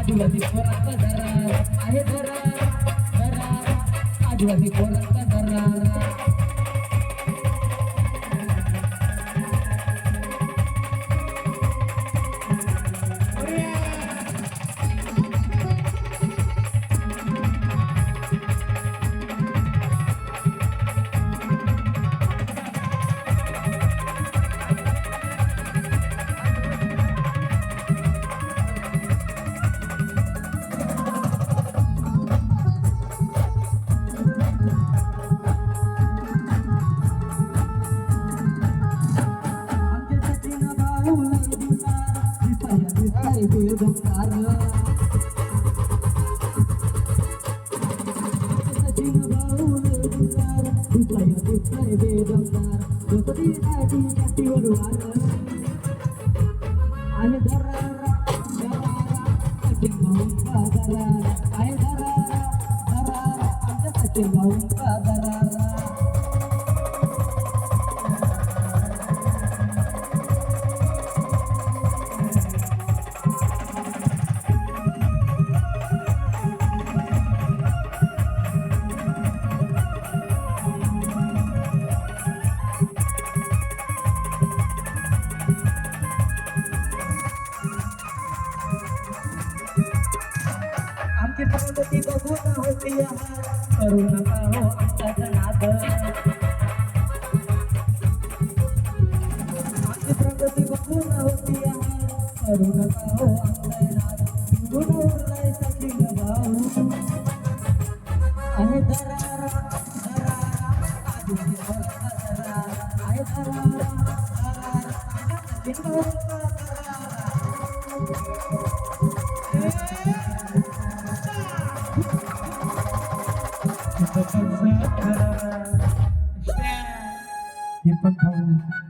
आदिवासी पोरांचा दरारा आहे दरारा दरारा आदिवासी पोरांचा दरारा प्रगती बघून होती करू नका हो आमचा नाद आमची प्रगती बघून होती करू नका हो आमचा नाद गुणवलाय सखी भाऊ आहे दरारा दरारा आदिवासी पोरांचा दरारा आहे दरारा दरारा Dipag